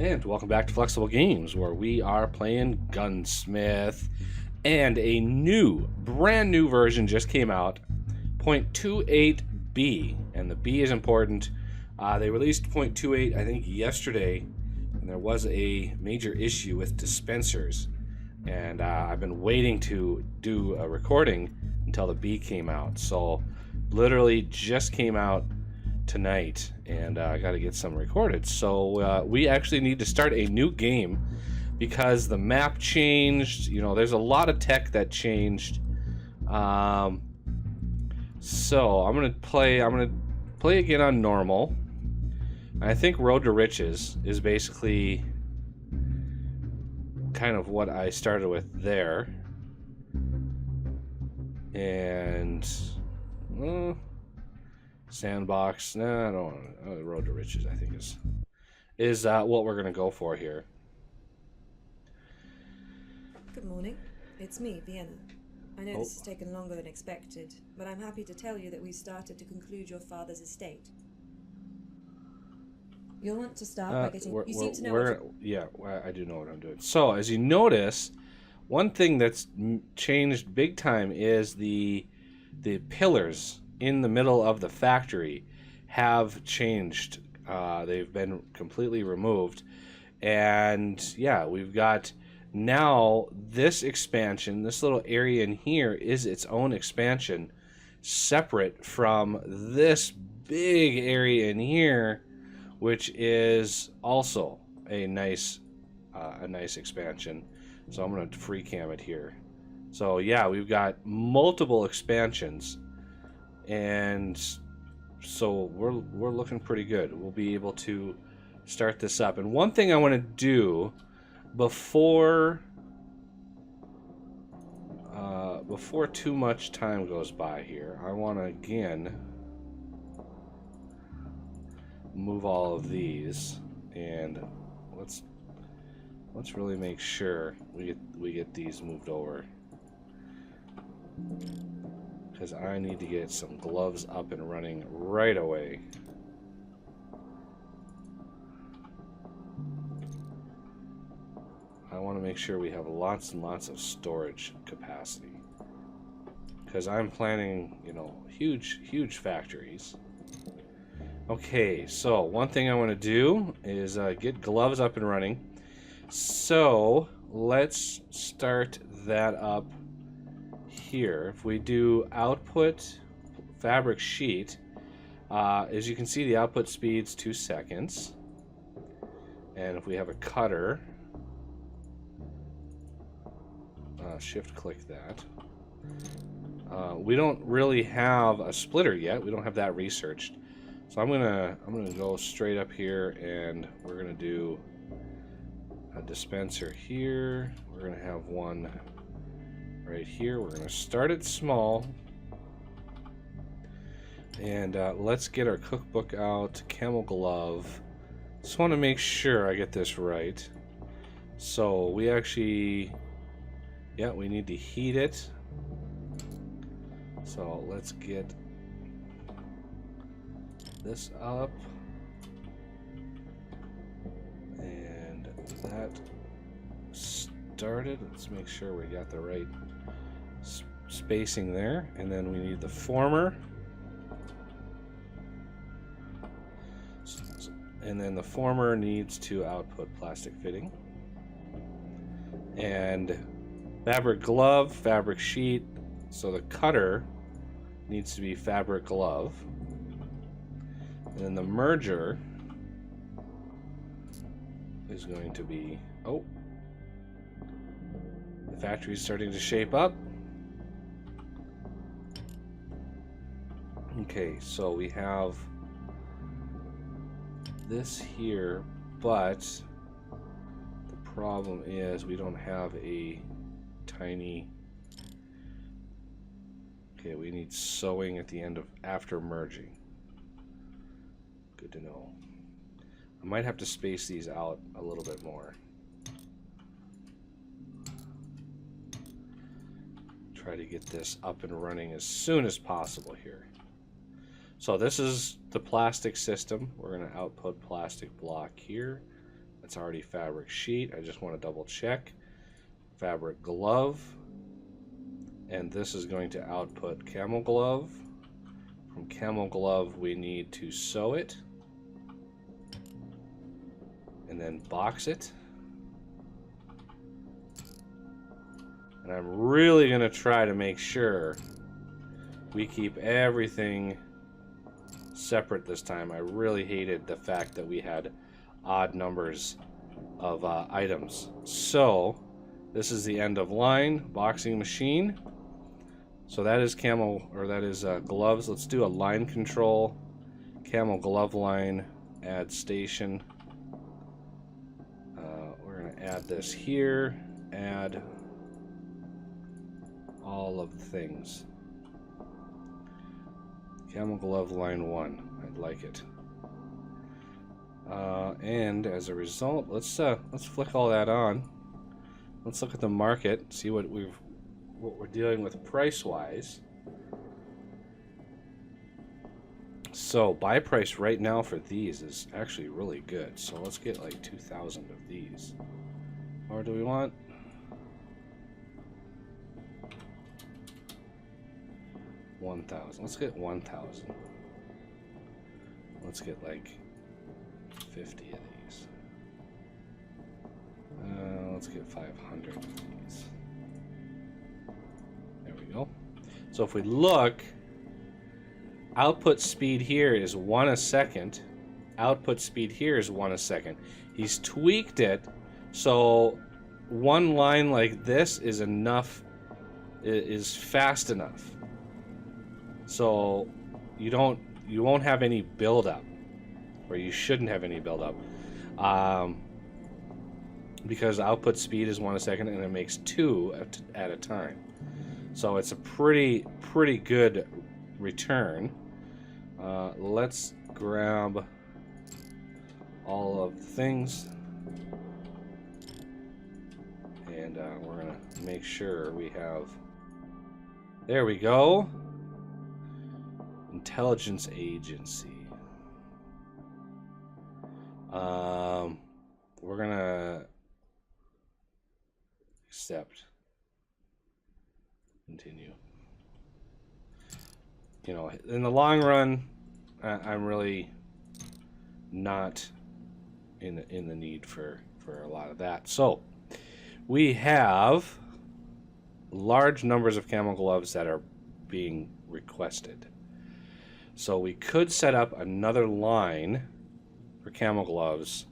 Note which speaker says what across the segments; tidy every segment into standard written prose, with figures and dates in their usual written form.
Speaker 1: And welcome back to Flexible Games, where we are playing Gunsmith. And a brand new version just came out, 0.28b. And the B is important. They released 0.28, I think, yesterday. And there was a major issue with dispensers. And I've been waiting to do a recording until the B came out. So, literally just came out tonight, and I got to get some recorded. So we actually need to start a new game because the map changed. You know, there's a lot of tech that changed. So I'm gonna play again on normal. I think Road to Riches is basically kind of what I started with there, and Sandbox. Nah, I don't want to. Road to Riches, I think, is what we're gonna go for here.
Speaker 2: Good morning. It's me, Vienna. I know this has taken longer than expected, but I'm happy to tell you that we've started to conclude your father's estate. You'll want to start by getting. You seem to know.
Speaker 1: Yeah, I do know what I'm doing. So, as you notice, one thing that's changed big time is the pillars in the middle of the factory have changed. They've been completely removed, and yeah, we've got now this expansion. This little area in here is its own expansion, separate from this big area in here, which is also a nice expansion. So I'm going to free cam it here. So yeah, we've got multiple expansions. And so we're looking pretty good. We'll be able to start this up. And one thing I want to do before too much time goes by here, I want to again move all of these, and let's really make sure we get these moved over, because I need to get some gloves up and running right away. I want to make sure we have lots and lots of storage capacity, because I'm planning, you know, huge factories. Okay, so one thing I want to do is get gloves up and running. So let's start that up here. If we do output fabric sheet, as you can see, the output speed's 2 seconds. And if we have a cutter, shift click that. We don't really have a splitter yet. We don't have that researched. So I'm gonna go straight up here, and we're gonna do a dispenser here. We're gonna have one right here. We're going to start it small, and let's get our cookbook out. Camel glove. Just want to make sure I get this right. So we actually, yeah, we need to heat it. So let's get this up, and that started. Let's make sure we got the right spacing there, and then we need the former, and then the former needs to output plastic fitting, and fabric glove, fabric sheet. So the cutter needs to be fabric glove, and then the merger is going to be, oh, the factory's starting to shape up. Okay, so we have this here, but the problem is we don't have a tiny. Okay, we need sewing at the end of after merging. Good to know. I might have to space these out a little bit more. Try to get this up and running as soon as possible here. So this is the plastic system. We're going to output plastic block here. It's already fabric sheet. I just want to double check. Fabric glove. And this is going to output camel glove. From camel glove, we need to sew it. And then box it. And I'm really going to try to make sure we keep everything separate this time. I really hated the fact that we had odd numbers of items. So this is the end of line boxing machine. So that is camel, or that is gloves. Let's do a line control. Camel glove line, add station. We're going to add this here, add all of the things. Camel glove line 1. I'd like it. And as a result, let's flick all that on. Let's look at the market, see what we're dealing with price-wise. So buy price right now for these is actually really good. So let's get like 2,000 of these. Or do we want? $1,000. Let's get 1,000. Let's get like 50 of these. Let's get 500 of these. There we go. So if we look, output speed here is 1 a second. Output speed here is 1 a second. He's tweaked it so one line like this is enough, is fast enough. So you won't have any buildup, or you shouldn't have any buildup, because output speed is 1 a second and it makes 2 at a time. So it's a pretty good return. Let's grab all of the things, and we're gonna make sure we have. There we go. Intelligence agency. We're gonna accept. Continue. You know, in the long run, I'm really not in the need for a lot of that. So we have large numbers of camel gloves that are being requested. So we could set up another line for camel gloves,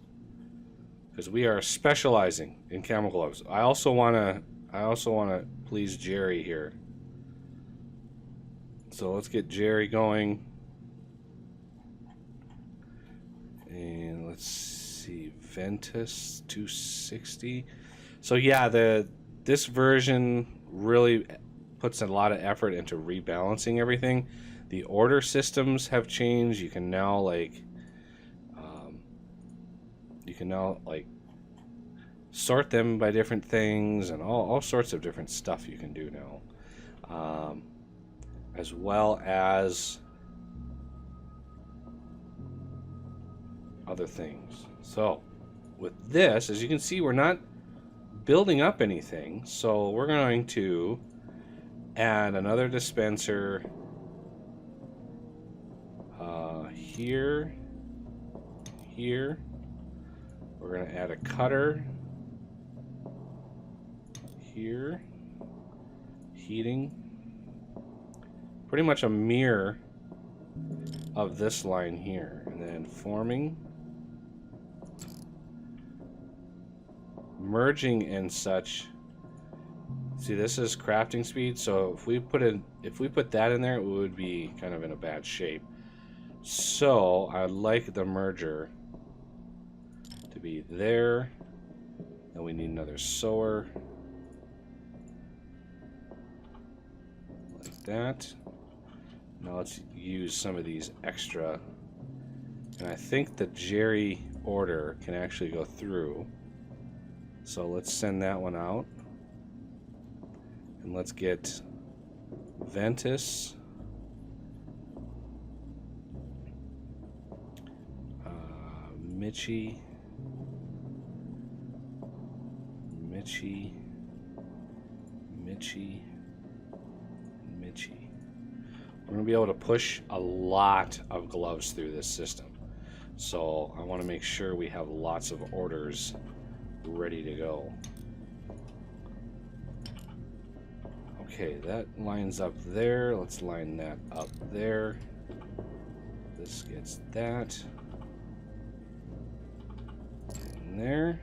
Speaker 1: because we are specializing in camel gloves. I also want to please Jerry here. So let's get Jerry going. And let's see, Ventus 260. So yeah, this version really puts a lot of effort into rebalancing everything. The order systems have changed. You can now sort them by different things, and all sorts of different stuff you can do now, as well as other things. So with this, as you can see, we're not building up anything, so we're going to add another dispenser here. We're going to add a cutter here, heating, pretty much a mirror of this line here, and then forming, merging and such. See, this is crafting speed, so if we put that in there, it would be kind of in a bad shape. So I like the merger to be there. Then we need another sewer, like that. Now let's use some of these extra, and I think the Jerry order can actually go through. So let's send that one out, and let's get Ventus, Mitchie, Mitchie. Mitchie. Mitchie. We're going to be able to push a lot of gloves through this system. So I want to make sure we have lots of orders ready to go. Okay, that lines up there. Let's line that up there. This gets that. And there.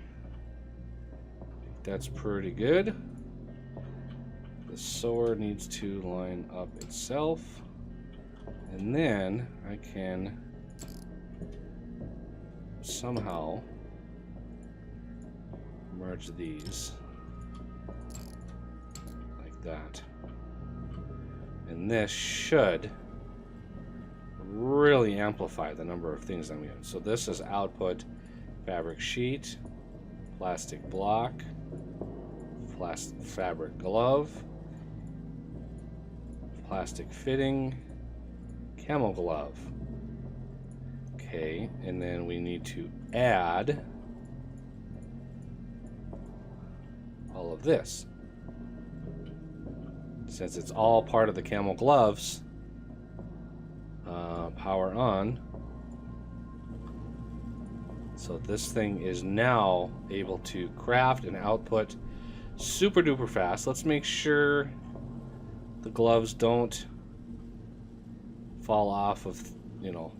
Speaker 1: That's pretty good. The sword needs to line up itself. And then I can somehow merge these like that. And this should really amplify the number of things I'm getting. So this is output fabric sheet, plastic block, plastic fabric glove, plastic fitting, camel glove. Okay, and then we need to add all of this. Since it's all part of the camel gloves, power on. So this thing is now able to craft and output super duper fast. Let's make sure the gloves don't fall off of, you know,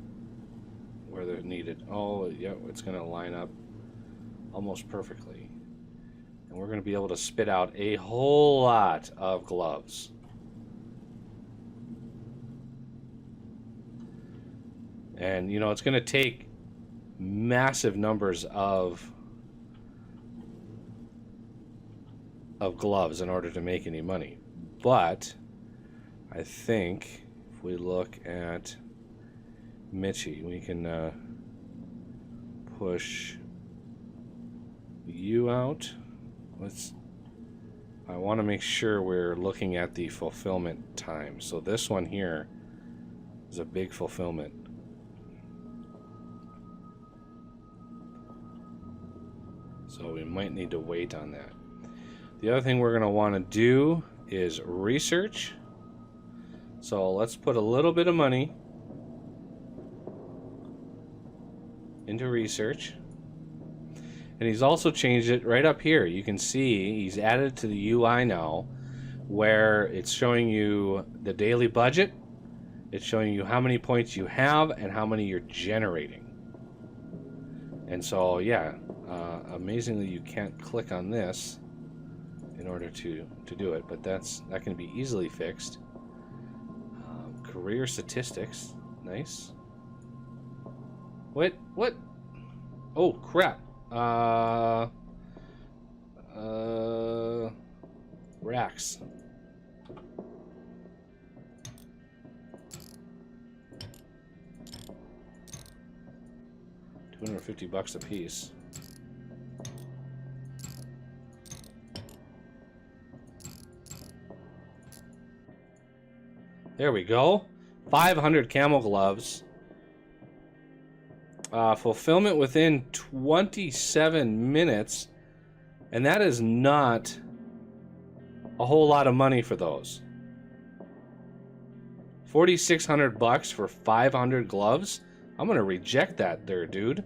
Speaker 1: where they're needed. Oh, yeah, it's going to line up almost perfectly. And we're going to be able to spit out a whole lot of gloves. And, you know, it's going to take massive numbers of gloves in order to make any money. But I think if we look at Mitchie, we can push you out. I want to make sure we're looking at the fulfillment time. So this one here is a big fulfillment. So we might need to wait on that. The other thing we're going to want to do is research. So let's put a little bit of money into research. And he's also changed it right up here. You can see he's added to the UI now where it's showing you the daily budget. It's showing you how many points you have and how many you're generating. And so, yeah, amazingly you can't click on this in order to do it, but that can be easily fixed. Career statistics, nice. What? Oh crap! Racks. $250 a piece. There we go. 500 camel gloves. Fulfillment within 27 minutes. And that is not a whole lot of money for those. $4,600 for 500 gloves? I'm going to reject that there, dude.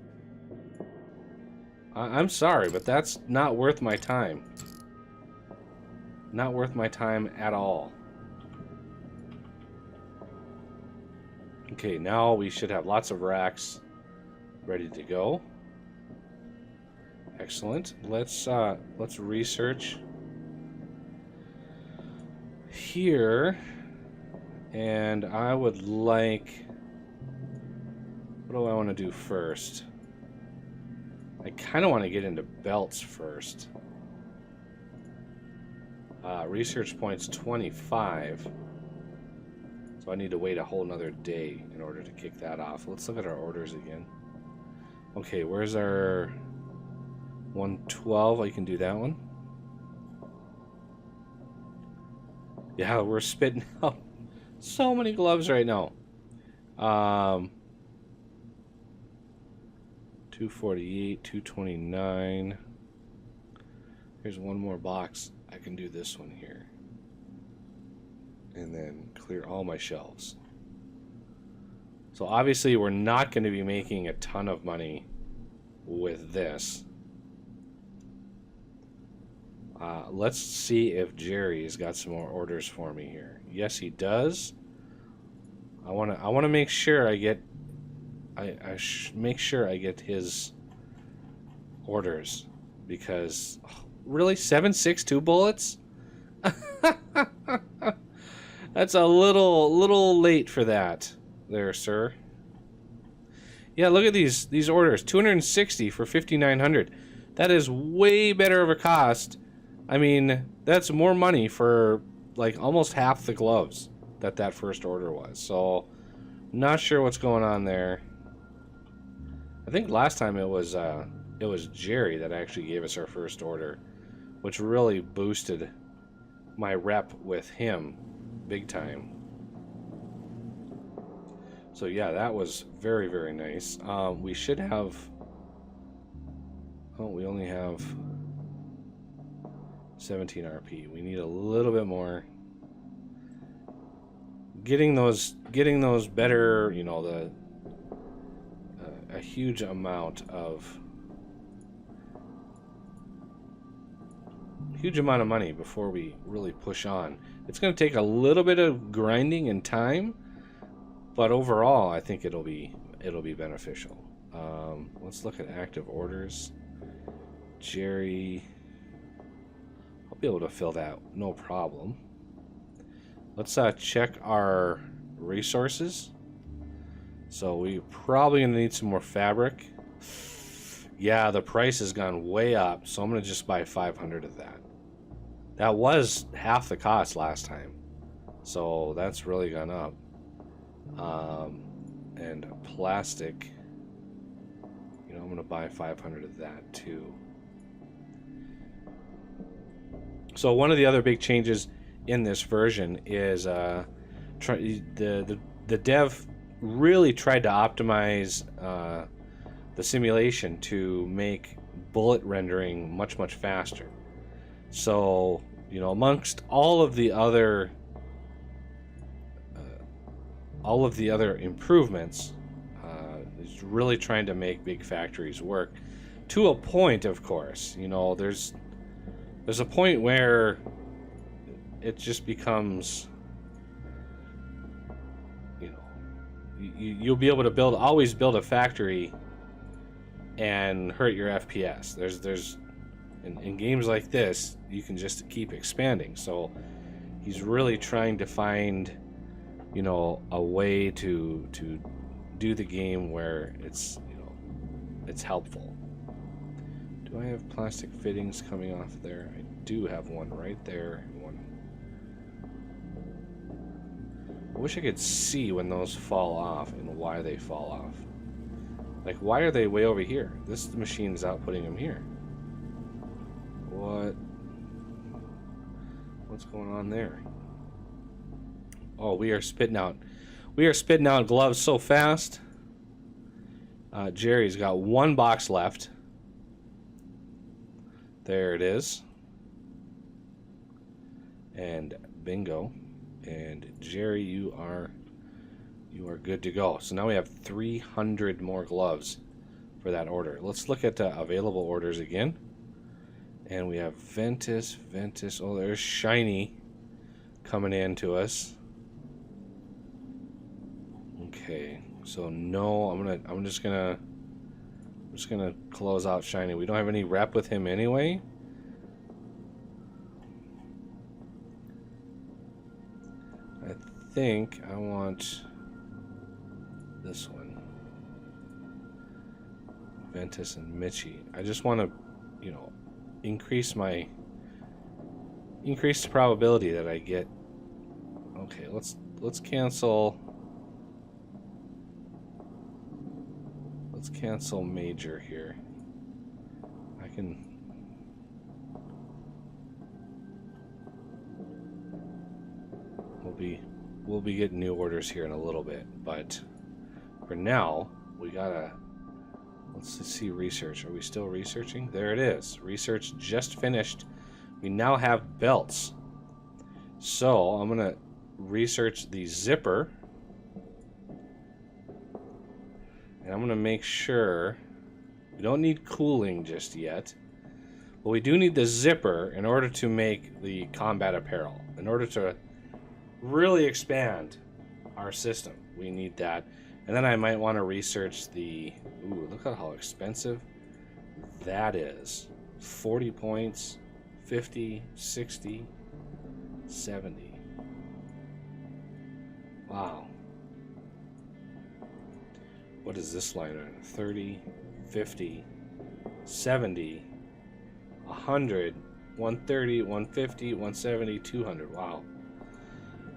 Speaker 1: I'm sorry, but that's not worth my time. Not worth my time at all. Okay, now we should have lots of racks ready to go. Excellent. Let's research here, and I would like. What do I want to do first? I kind of want to get into belts first. Research points 25. So I need to wait a whole nother day in order to kick that off. Let's look at our orders again. Okay, where's our 112? I can do that one. Yeah, we're spitting out so many gloves right now. 248, 229, Here's one more box. I can do this one here. And then clear all my shelves. So obviously we're not going to be making a ton of money with this. Let's see if Jerry's got some more orders for me here. Yes, he does. I want to make sure I get make sure I get his orders, because really 7.62 bullets? That's a little late for that there, sir. Yeah, look at these orders. 260 for 5,900. That is way better of a cost. I mean, that's more money for like almost half the gloves that first order was. So, not sure what's going on there. I think last time it was Jerry that actually gave us our first order, which really boosted my rep with him big time. So yeah, that was very, very nice. We should have... Oh, we only have 17 RP. We need a little bit more. Getting those better, you know, a huge amount of money before we really push on. It's going to take a little bit of grinding and time, but overall I think it'll be beneficial. Let's look at active orders. Jerry, I'll be able to fill that no problem. Let's check our resources. So we're probably going to need some more fabric. Yeah, the price has gone way up, so I'm going to just buy 500 of that. That was half the cost last time, so that's really gone up. And plastic, you know, I'm going to buy 500 of that too. So one of the other big changes in this version is the dev really tried to optimize the simulation to make bullet rendering much faster. So, you know, amongst all of the other improvements, is really trying to make big factories work to a point. Of course, you know, there's a point where it just becomes, you know, you'll be able to always build a factory and hurt your FPS. There's in games like this, you can just keep expanding. So he's really trying to find, you know, a way to do the game where it's, you know, it's helpful. Do I have plastic fittings coming off there? I do have one right there. I wish I could see when those fall off and why they fall off. Like, why are they way over here? This machine is outputting them here. What's going on there? Oh, we are spitting out gloves so fast. Jerry's got one box left. There it is. And bingo. And Jerry, you are good to go. So now we have 300 more gloves for that order. Let's look at available orders again. And we have Ventus. Oh, there's Shiny coming in to us. Okay, so no, I'm just gonna close out Shiny. We don't have any rep with him anyway. I think I want this one. Ventus and Mitchie. I just want to, you know, increase the probability that I get. Okay, let's cancel. Let's cancel Major here. I can. We'll be getting new orders here in a little bit, but for now we gotta. Let's see research. Are we still researching? There it is. Research just finished. We now have belts. So I'm going to research the zipper. And I'm going to make sure we don't need cooling just yet. But we do need the zipper in order to make the combat apparel. In order to really expand our system, we need that. And then I might want to research the... Ooh, look at how expensive that is. 40 points, 50, 60, 70. Wow. What is this line item? 30, 50, 70, 100, 130, 150, 170, 200. Wow.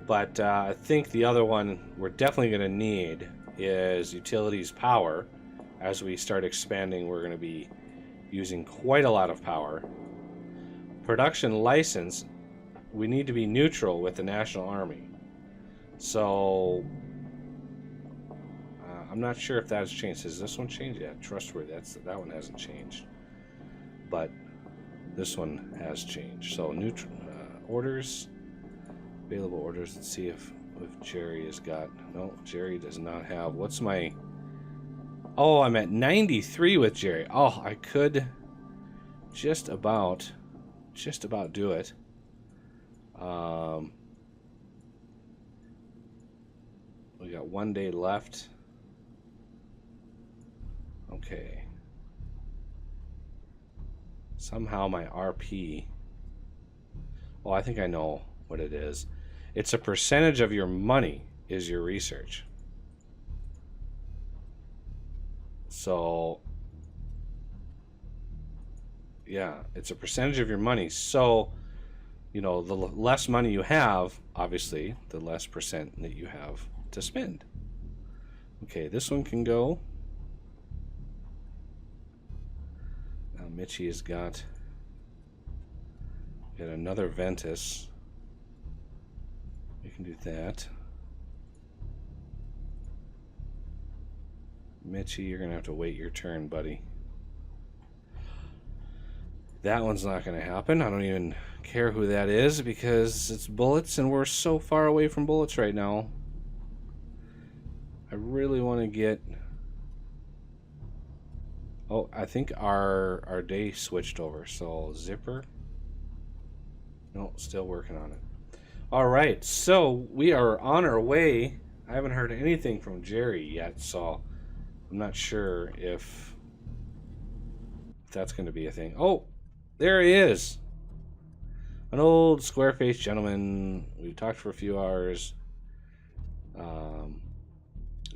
Speaker 1: But I think the other one we're definitely going to need is utilities power. As we start expanding, we're going to be using quite a lot of power. Production license, we need to be neutral with the National Army. So I'm not sure if that's changed. Has this one changed? Yeah, trustworthy. That one hasn't changed. But this one has changed. So neutral orders, available orders. Let's see if Jerry has got. No, Jerry does not have. What's my? Oh, I'm at 93 with Jerry. Oh, I could just about do it. We got 1 day left. Okay. Somehow my RP... Oh, I think I know what it is. It's a percentage of your money is your research. So... yeah, it's a percentage of your money. So, you know, the less money you have, obviously, the less percent that you have to spend. Okay, this one can go. Now Mitchie has got another Ventus. We can do that. Mitchie, you're gonna have to wait your turn, buddy. That one's not gonna happen. I don't even care who that is because it's bullets and we're so far away from bullets right now. I really want to get... Oh, I think our day switched over. So zipper. No, still working on it. All right, so we are on our way. I haven't heard anything from Jerry yet, so I'm not sure if that's going to be a thing. Oh, there he is. An old square-faced gentleman. We talked for a few hours.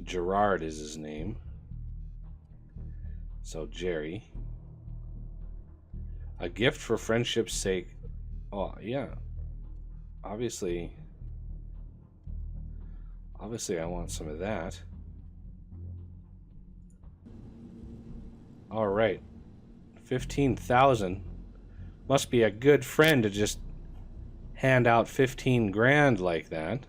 Speaker 1: Gerard is his name. So Jerry. A gift for friendship's sake. Oh, yeah. Obviously I want some of that. All right. 15,000. Must be a good friend to just hand out 15 grand like that.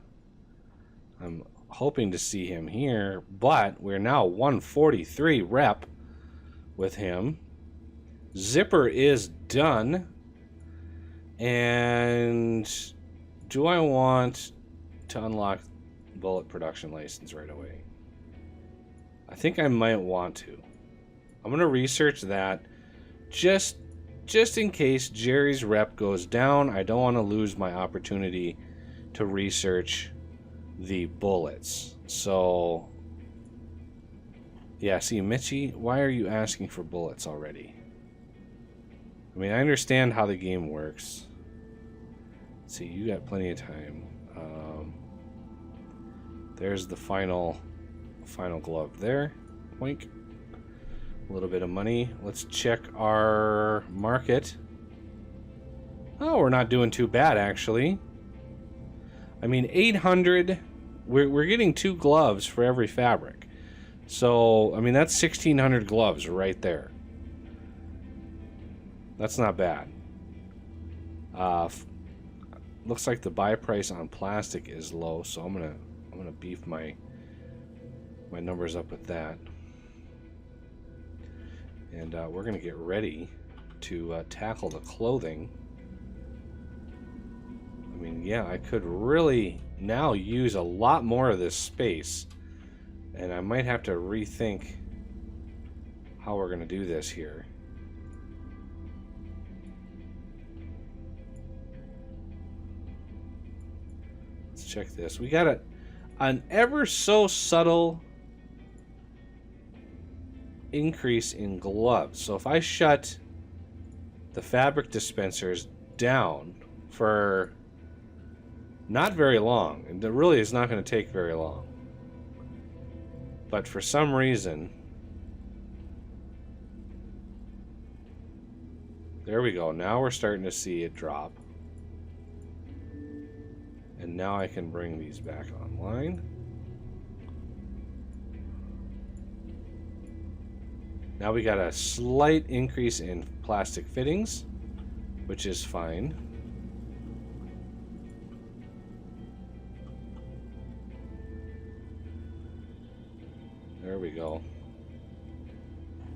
Speaker 1: I'm hoping to see him here, but we're now 143 rep with him. Zipper is done. And do I want to unlock bullet production license right away? I think I might want to. I'm going to research that just in case Jerry's rep goes down. I don't want to lose my opportunity to research the bullets. So yeah, see, Mitchie, why are you asking for bullets already? I mean, I understand how the game works. Let's see, you got plenty of time. There's the final glove there. Poink. A little bit of money. Let's check our market. Oh, we're not doing too bad, actually. I mean, 800. We're getting 2 gloves for every fabric. So, I mean, that's 1,600 gloves right there. That's not bad. Looks like the buy price on plastic is low, so I'm gonna beef my numbers up with that. And we're going to get ready to tackle the clothing. I mean, yeah, I could really now use a lot more of this space. And I might have to rethink how we're going to do this here. Let's check this. We got an ever so subtle increase in gloves. So if I shut the fabric dispensers down for not very long, and it really is not going to take very long, but for some reason, there we go. Now we're starting to see it drop. And now I can bring these back online. Now we got a slight increase in plastic fittings, which is fine. There we go.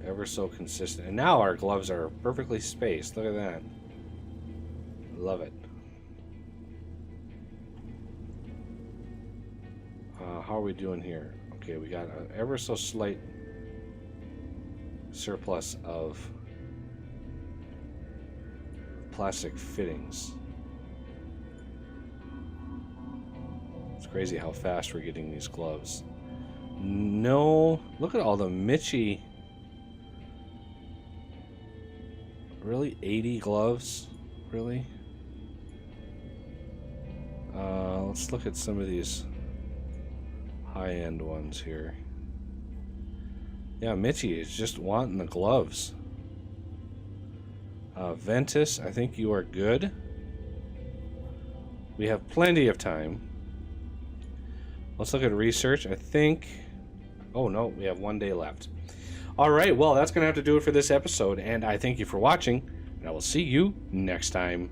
Speaker 1: Ever so consistent. And now our gloves are perfectly spaced. Look at that. Love it. How are we doing here? Okay, we got an ever so slight surplus of plastic fittings. It's crazy how fast we're getting these gloves. No, look at all the Mitchie. Really? 80 gloves? Really? Let's look at some of these high-end ones here. Yeah, Mitchie is just wanting the gloves. Ventus, I think you are good. We have plenty of time. Let's look at research. I think... Oh, no, we have 1 day left. All right, well, that's going to have to do it for this episode, and I thank you for watching, and I will see you next time.